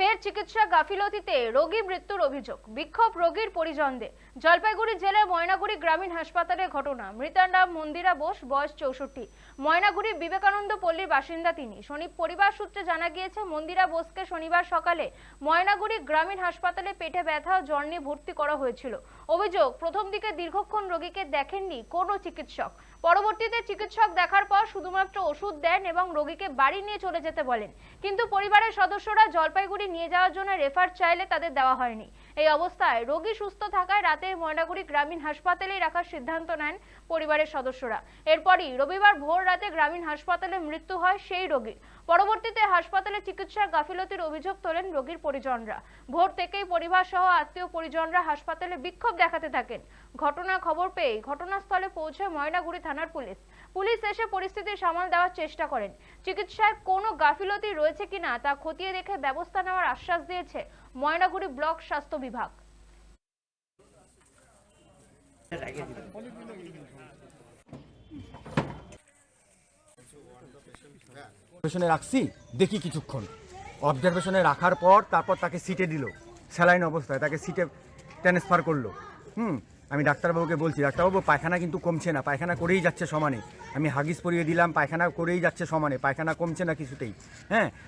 ফের চিকিৎসা গাফিলতিতে রোগী মৃত্যুর অভিযোগ, বিক্ষোভ রোগীর পরিজনদের। জলপাইগুড়ি জেলার ময়নাগুড়ি গ্রামীণ হাসপাতালের ঘটনা। মৃতার নাম মন্দিরা বোস, বয়স 64। ময়নাগুড়ি বিবেকানন্দ পল্লীর বাসিন্দা তিনি। পরিবার সূত্রে জানা গিয়েছে, মন্দিরা বোসকে শনিবার সকালে ময়নাগুড়ি গ্রামীণ হাসপাতালে পেটে ব্যথা ও জ্বর নিয়ে ভর্তি করা হয়েছিল। অভিযোগ, প্রথম দিকে দীর্ঘক্ষণ রোগীকে দেখেননি কোনো চিকিৎসক। পরবর্তীতে চিকিৎসক দেখার পর শুধুমাত্র ওষুধ দেন এবং রোগীকে বাড়ি নিয়ে চলে যেতে বলেন, কিন্তু পরিবারের সদস্যরা জলপাইগুড়ি নিয়ে যাওয়ার জন্য রেফার চাইলে তাদের দেওয়া হয়নি। এই অবস্থায় রোগী সুস্থ থাকায় রাতে ময়নাগুড়ি গ্রামীণ হাসপাতালেই রাখার সিদ্ধান্ত নেন পরিবারের সদস্যরা। এরপরই রবিবার ভোর রাতে গ্রামীণ হাসপাতালে মৃত্যু হয় সেই রোগীর। পরবর্তীতে হাসপাতালে চিকিৎসার গাফিলতির অভিযোগ তোলেন রোগীর পরিজনরা। ভোর থেকেই পরিবার সহ আত্মীয় পরিজনরা হাসপাতালে বিক্ষোভ দেখাতে থাকেন। ঘটনার খবর পেয়ে ঘটনাস্থলে পৌঁছায় ময়নাগুড়ি থানার পুলিশ এসে পরিস্থিতি সামাল দেওয়ার চেষ্টা করেন। চিকিৎসায় কোনো গাফিলতি রয়েছে কিনা তা খতিয়ে দেখে ব্যবস্থা নেওয়ার আশ্বাস দিয়েছে ময়নাগুড়ি ব্লক স্বাস্থ্য বিভাগ। অবজারভেশনে রাখছি, দেখি কিছুক্ষণ অবজারভেশনে রাখার পর তারপর তাকে সিটে দিল, স্যালাইন অবস্থায় তাকে সিটে ট্রান্সফার করলো। আমি ডাক্তারবাবুকে বলছি, ডাক্তারবাবু পায়খানা কিন্তু কমছে না, পায়খানা করেই যাচ্ছে সমানে। আমি হাগিস পরিয়ে দিলাম, পায়খানা করেই যাচ্ছে সমানে, পায়খানা কমছে না কিছুতেই।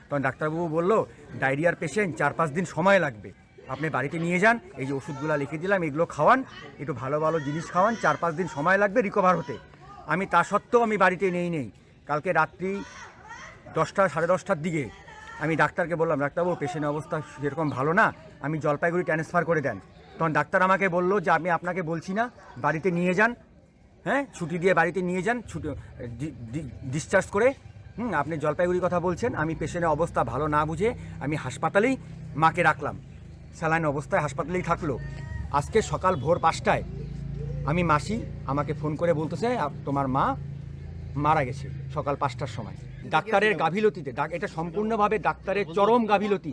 তখন ডাক্তারবাবু বললো, ডায়রিয়ার পেশেন্ট 4-5 দিন সময় লাগবে, আপনি বাড়িতে নিয়ে যান, এই যে ওষুধগুলো লিখে দিলাম এগুলো খাওয়ান, একটু ভালো ভালো জিনিস খাওয়ান, 4-5 দিন সময় লাগবে রিকভার হতে। আমি তা সত্ত্বেও আমি বাড়িতে নেই। কালকে রাত্রি 10টা 10:30টার দিকে আমি ডাক্তারকে বললাম, ডাক্তারবাবু পেশেন্টের অবস্থা সেরকম ভালো না, আমি জলপাইগুড়ি ট্রান্সফার করে দেন। তখন ডাক্তার আমাকে বললো যে আমি আপনাকে বলছি না, বাড়িতে নিয়ে যান, ছুটি দিয়ে বাড়িতে নিয়ে যান, ডিসচার্জ করে। আপনি জলপাইগুড়ির কথা বলছেন, আমি পেশেন্টের অবস্থা ভালো না বুঝে আমি হাসপাতালেই মাকে রাখলাম, স্যালাইন অবস্থায় হাসপাতালেই থাকলো। আজকে সকাল ভোর 5টায় আমি মাসি আমাকে ফোন করে বলতেছে তোমার মা মারা গেছে, সকাল 5টার সময়। ডাক্তারের গাফিলতিতে, এটা সম্পূর্ণভাবে ডাক্তারের চরম গাফিলতি।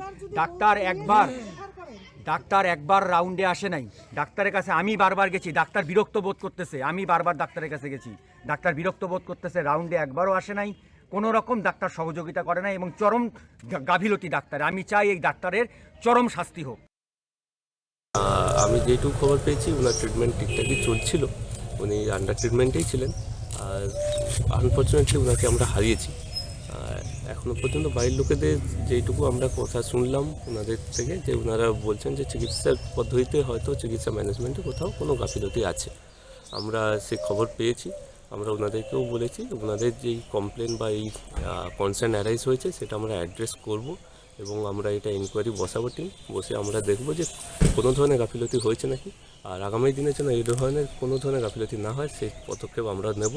ডাক্তার একবার রাউন্ডে আসে নাই, ডাক্তারের কাছে আমি বারবার গেছি, ডাক্তার বিরক্ত বোধ করতেছে, আমি বারবার ডাক্তারের কাছে গেছি, ডাক্তার বিরক্ত বোধ করতেছে, রাউন্ডে একবারও আসে নাই, কোনো রকম ডাক্তার সহযোগিতা করে নাই এবং চরম গাফিলতি ডাক্তার। আমি চাই এই ডাক্তারের চরম শাস্তি হোক। আমি যেটুকু খবর পেয়েছি, ওনার ট্রিটমেন্ট ঠিকঠাকই চলছিল, উনি আন্ডার ট্রিটমেন্টেই ছিলেন। আর আনফর্চুনেটলি ওনাকে আমরা হারিয়েছি। এখনও পর্যন্ত বাড়ির লোকেদের যেইটুকু আমরা কথা শুনলাম ওনাদের থেকে, যে ওনারা বলছেন যে চিকিৎসার পদ্ধতিতে হয়তো চিকিৎসা ম্যানেজমেন্টে কোথাও কোনো গাফিলতি আছে। আমরা সে খবর পেয়েছি, আমরা ওনাদেরকেও বলেছি ওনাদের যেই কমপ্লেন বা এই কনসার্ন অ্যারাইজ হয়েছে সেটা আমরা অ্যাড্রেস করব এবং আমরা এটা ইনকোয়ারি বসাবো, টিম বসে আমরা দেখব যে কোনো ধরনের গাফিলতি হয়েছে নাকি, আর আগামী দিনের জন্য এই ধরনের কোনো ধরনের গাফিলতি না হয় সেই পদক্ষেপ আমরা নেব।